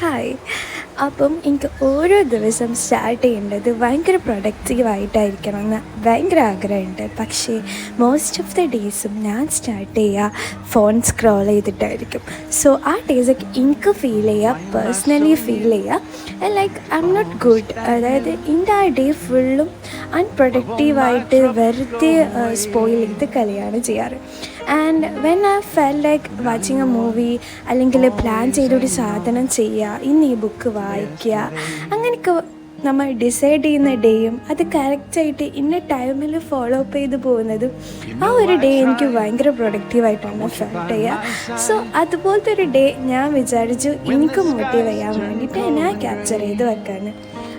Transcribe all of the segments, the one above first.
Hi. അപ്പം എനിക്ക് ഓരോ ദിവസം സ്റ്റാർട്ട് ചെയ്യേണ്ടത് ഭയങ്കര പ്രൊഡക്റ്റീവായിട്ടായിരിക്കണം എന്ന് ഭയങ്കര ആഗ്രഹമുണ്ട്. പക്ഷേ മോസ്റ്റ് ഓഫ് ദ ഡേയ്സും ഞാൻ സ്റ്റാർട്ട് ചെയ്യുക ഫോൺ സ്ക്രോൾ ചെയ്തിട്ടായിരിക്കും. സോ ആ ഡേയ്സൊക്കെ എനിക്ക് ഫീൽ ചെയ്യുക, പേഴ്സണലി ഫീൽ ചെയ്യുക like I am not good. അതായത് എൻ്റെ ആ ഡേ ഫുള്ളും അൺപ്രൊഡക്റ്റീവായിട്ട് വെറുതെ സ്പോയിൽ ചെയ്ത് കളിയാണ് ചെയ്യാറ്. And when I feel like watching a movie അല്ലെങ്കിൽ പ്ലാൻ ചെയ്തൊരു സാധനം ചെയ്യുക, ഇന്ന് ഈ ബുക്ക് വായിക്കുക, അങ്ങനെയൊക്കെ നമ്മൾ ഡിസൈഡ് ചെയ്യുന്ന ഡേയും അത് കറക്റ്റായിട്ട് ഇന്ന ടൈമിൽ ഫോളോ അപ്പ് ചെയ്ത് പോകുന്നതും ആ ഒരു ഡേ എനിക്ക് ഭയങ്കര പ്രൊഡക്റ്റീവായിട്ടാണ് ഫീൽ ചെയ്യുക. സോ അതുപോലത്തെ ഒരു ഡേ ഞാൻ വിചാരിച്ചു എനിക്ക് മോട്ടീവ് ചെയ്യാൻ വേണ്ടിയിട്ട് ഞാൻ ക്യാപ്ചർ ചെയ്ത് വെക്കാണ്.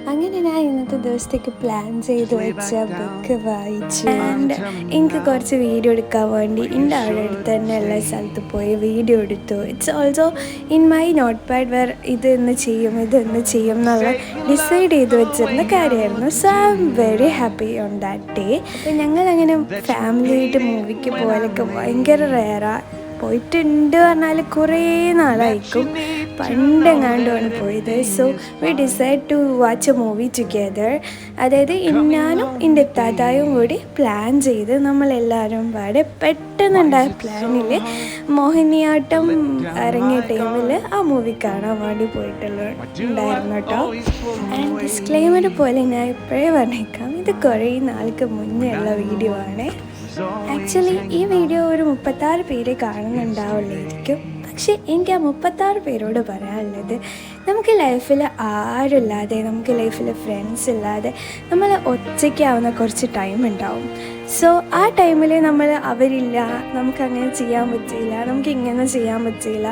അങ്ങനെ ഞാൻ ഇന്നത്തെ ദിവസത്തേക്ക് പ്ലാൻ ചെയ്ത് വെച്ച ബുക്ക് വായിച്ചു. ആൻഡ് എനിക്ക് കുറച്ച് വീഡിയോ എടുക്കാൻ വേണ്ടി എൻ്റെ അവിടെ അടുത്ത് തന്നെ ഉള്ള സ്ഥലത്ത് പോയി വീഡിയോ എടുത്തു. It's also in my notepad where ഇതെന്ന് ചെയ്യും എന്നുള്ള ഡിസൈഡ് ചെയ്ത് വെച്ചിരുന്ന കാര്യമായിരുന്നു. So I am very happy on that day. അപ്പോൾ ഞങ്ങളങ്ങനെ ഫാമിലിയായിട്ട് മൂവിക്ക് പോകാനൊക്കെ ഭയങ്കര റെയറാണ്. പോയിട്ടുണ്ട് പറഞ്ഞാൽ കുറേ നാളായിരിക്കും, പണ്ടെങ്ങാണ്ടുമാണ് പോയത്. So we decide to watch a movie together. അതായത് ഞാനും എൻ്റെ താത്തായും കൂടി പ്ലാൻ ചെയ്ത് നമ്മളെല്ലാവരും പാടെ പെട്ടെന്നുണ്ടായ പ്ലാനിൽ മോഹിനിയാട്ടം ഇറങ്ങിയ ടൈമിൽ ആ മൂവി കാണാൻ വേണ്ടി ഉണ്ടായിരുന്നു കേട്ടോ. ആൻഡ് ഡിസ്ക്ലെയിമർ പോലെ ഞാൻ ഇപ്പോഴേ പറഞ്ഞേക്കാം, ഇത് കുറേ നാൾക്ക് മുന്നേ ഉള്ള വീഡിയോ ആണ്. ആക്ച്വലി ഈ വീഡിയോ ഒരു 36 പേര് കാണുന്നുണ്ടാവുള്ളായിരിക്കും. പക്ഷേ എനിക്ക് ആ 36 പേരോട് പറയാനുള്ളത്, നമുക്ക് ലൈഫിൽ ആരുമില്ലാതെ, നമുക്ക് ലൈഫിൽ ഫ്രണ്ട്സ് ഇല്ലാതെ നമ്മൾ ഒറ്റയ്ക്കാവുന്ന കുറച്ച് ടൈം ഉണ്ടാവും. സോ ആ ടൈമിൽ നമ്മൾ അവരില്ല, നമുക്കങ്ങനെ ചെയ്യാൻ പറ്റില്ല, നമുക്ക് ഇങ്ങനെ ചെയ്യാൻ പറ്റില്ല,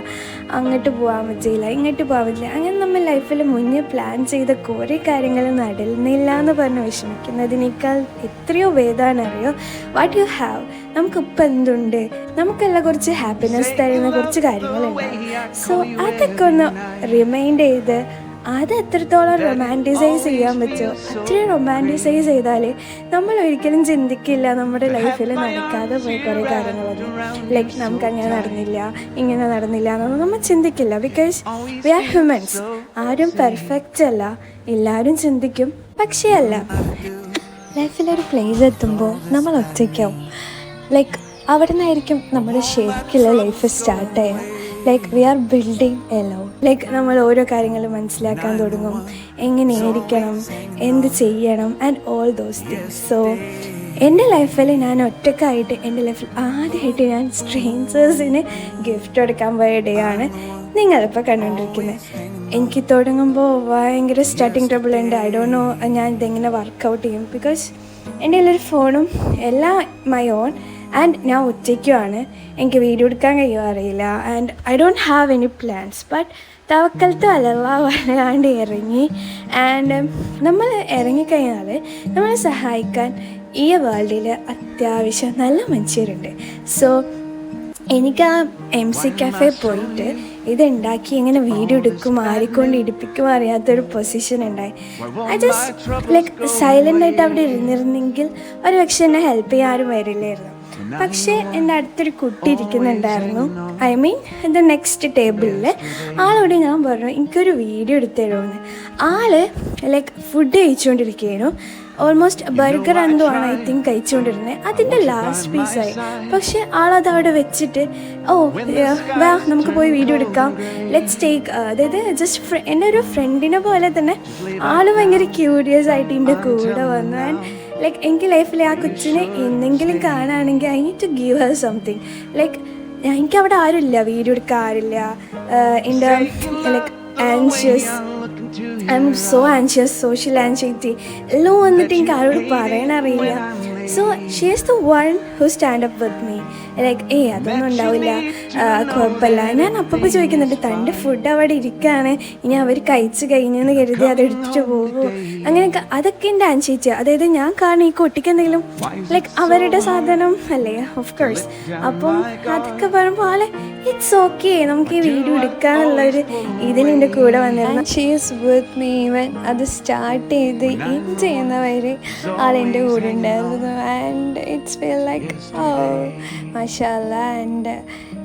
അങ്ങോട്ട് പോകാൻ പറ്റില്ല, ഇങ്ങോട്ട് പോകാൻ പറ്റില്ല, അങ്ങനെ നമ്മൾ ലൈഫിൽ മുന്നേ പ്ലാൻ ചെയ്ത കുറേ കാര്യങ്ങൾ നടന്നില്ല എന്ന് പറഞ്ഞ് വിഷമിക്കുന്നതിനേക്കാൾ എത്രയോ ഭേദമാണെന്നറിയോ വാട്ട് യു ഹാവ്. നമുക്കിപ്പോൾ എന്തുണ്ട്, നമുക്കെല്ലാം കുറച്ച് ഹാപ്പിനെസ് തരുന്ന കുറച്ച് കാര്യങ്ങളുണ്ടാവും. സോ അതൊക്കെ ഒന്ന് റിമൈൻഡ് ചെയ്ത് അത് എത്രത്തോളം റൊമാൻറ്റിസൈസ് ചെയ്യാൻ പറ്റുമോ അത്രയും റൊമാൻറ്റിസൈസ് ചെയ്താൽ നമ്മൾ ഒരിക്കലും ചിന്തിക്കില്ല നമ്മുടെ ലൈഫിൽ നടക്കാതെ പോയി കുറേ കാര്യങ്ങളൊന്നും. ലൈക്ക് നമുക്കങ്ങനെ നടന്നില്ല, ഇങ്ങനെ നടന്നില്ല എന്നൊന്നും നമ്മൾ ചിന്തിക്കില്ല. Because we are humans. ആരും പെർഫെക്റ്റ് അല്ല, എല്ലാവരും ചിന്തിക്കും. പക്ഷേ അല്ല, ലൈഫിലൊരു പ്ലേസ് എത്തുമ്പോൾ നമ്മൾ ഒറ്റയ്ക്കാവും. ലൈക്ക് അവിടെ നിന്നായിരിക്കും നമ്മുടെ ശരിക്കുള്ള ലൈഫ് സ്റ്റാർട്ട് ചെയ്യുക. Like we are building a love. Like നമ്മൾ ഓരോ കാര്യങ്ങളും മനസ്സിലാക്കാൻ തുടങ്ങും, എങ്ങനെയായിരിക്കണം, എന്ത് ചെയ്യണം and all those things. So എൻ്റെ ലൈഫിൽ ഞാൻ ഒറ്റക്കായിട്ട്, എൻ്റെ ലൈഫിൽ ആദ്യമായിട്ട് ഞാൻ സ്ട്രേഞ്ചേഴ്സിന് ഗിഫ്റ്റ് കൊടുക്കാൻ പോയ ഡേ ആണ് നിങ്ങളിപ്പോൾ കണ്ടുകൊണ്ടിരിക്കുന്നത്. എനിക്ക് തുടങ്ങുമ്പോൾ ഭയങ്കര സ്റ്റാർട്ടിങ് ട്രബിൾ ഉണ്ട്. ഐ ഡോണ്ട് നോ ഞാൻ ഇതെങ്ങനെ വർക്കൗട്ട് ചെയ്യും. ബിക്കോസ് എൻ്റെ എല്ലാവരും ഫോണും എല്ലാം മൈ ഓൺ ആൻഡ് ഞാൻ ഒറ്റയ്ക്കുമാണ്. എനിക്ക് വീഡിയോ എടുക്കാൻ കഴിയുമോ അറിയില്ല. And I don't have any plans. But തവക്കലത്ത് അലല്ലാ പറയാണ്ട് ഇറങ്ങി. ആൻഡ് നമ്മൾ ഇറങ്ങിക്കഴിഞ്ഞാൽ നമ്മളെ സഹായിക്കാൻ ഈ വേൾഡിൽ അത്യാവശ്യം നല്ല മനുഷ്യരുണ്ട്. സോ എനിക്ക് ആ MC Cafe പോയിട്ട് ഇതുണ്ടാക്കി ഇങ്ങനെ വീഡിയോ എടുക്കും, ആരെക്കൊണ്ട് ഇടിപ്പിക്കും അറിയാത്തൊരു പൊസിഷൻ ഉണ്ടായി. ഐ ജസ്റ്റ് ലൈക്ക് സൈലൻ്റായിട്ട് അവിടെ ഇരുന്നിരുന്നെങ്കിൽ ഒരു പക്ഷേ എന്നെ ഹെൽപ്പ് ചെയ്യാൻ ആരും വരില്ലായിരുന്നു. പക്ഷേ എൻ്റെ അടുത്തൊരു കുട്ടി ഇരിക്കുന്നുണ്ടായിരുന്നു. ഐ മീൻ എൻ്റെ നെക്സ്റ്റ് ടേബിളിൽ. ആളോട് ഞാൻ പറഞ്ഞു എനിക്കൊരു വീഡിയോ എടുത്ത് തരുമെന്ന്. ആള് ലൈക്ക് ഫുഡ് കഴിച്ചുകൊണ്ടിരിക്കുകയായിരുന്നു. ഓൾമോസ്റ്റ് ബർഗർ എന്തോ ആണ് ഐ തിങ്ക് കഴിച്ചുകൊണ്ടിരുന്നത്. അതിൻ്റെ ലാസ്റ്റ് പീസായി. പക്ഷേ ആളത് അവിടെ വെച്ചിട്ട് വാ നമുക്ക് പോയി വീഡിയോ എടുക്കാം, ലെറ്റ്സ് ടേക്ക്. അതായത് ജസ്റ്റ് എൻ്റെ ഒരു ഫ്രണ്ടിനെ പോലെ തന്നെ ആൾ ഭയങ്കര ക്യൂരിയസ് ആയിട്ട് എൻ്റെ കൂടെ വന്നു. ആൻഡ് ലൈക്ക് എനിക്ക് ലൈഫിൽ ആ കൊച്ചിനെ എന്തെങ്കിലും കാണുകയാണെങ്കിൽ I need to give her something. Like എനിക്കവിടെ ആരുമില്ല, വീഡിയോ എടുക്കാൻ ആരില്ല. എൻ്റെ like anxious, I am so anxious, social anxiety എല്ലാം വന്നിട്ട് എനിക്ക് ആരോട് പറയാനറിയില്ല. So she is the one who stand up with me. Like അതൊന്നും ഉണ്ടാവില്ല, കുഴപ്പമില്ല. ഞാൻ അപ്പോൾ ചോദിക്കുന്നുണ്ട്, തൻ്റെ ഫുഡ് അവിടെ ഇരിക്കുകയാണ്, ഇനി അവർ കഴിച്ച് കഴിഞ്ഞെന്ന് കരുതി അതെടുത്തിട്ട് പോകുമോ അങ്ങനെയൊക്കെ അതൊക്കെ എൻ്റെ അനുസരിച്ച്, അതായത് ഞാൻ കാരണം ഈ കുട്ടിക്ക് എന്തെങ്കിലും ലൈക്ക് അവരുടെ സാധനം അല്ലേ, ഓഫ് കോഴ്സ്. അപ്പം അതൊക്കെ പറയുമ്പോൾ ആളെ ഇറ്റ്സ് ഓക്കെ, നമുക്ക് ഈ വീഡിയോ എടുക്കാനുള്ളൊരു ഇതിൽ എൻ്റെ കൂടെ വന്നിരുന്നു. She is with me even അത് സ്റ്റാർട്ട് ചെയ്ത് എൻഡ് ചെയ്യുന്നവരെ ആളെൻ്റെ കൂടെ ഉണ്ടായിരുന്നു. And it's feel like oh മാഷാ അല്ലാഹ്. ആൻഡ്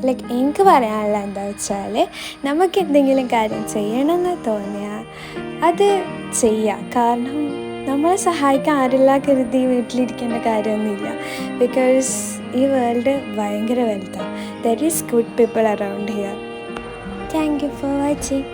ലൈക്ക് എനിക്ക് പറയാനുള്ള എന്താ വെച്ചാൽ, നമുക്ക് എന്തെങ്കിലും കാര്യം ചെയ്യണമെന്ന് തോന്നിയാൽ അത് ചെയ്യാം. കാരണം നമ്മളെ സഹായിക്കാൻ ആരെല്ലാം കരുതി വീട്ടിലിരിക്കേണ്ട കാര്യമൊന്നുമില്ല. ബിക്കോസ് ഈ വേൾഡ് ഭയങ്കര വലുതാണ്. There is good people around here. Thank you for watching.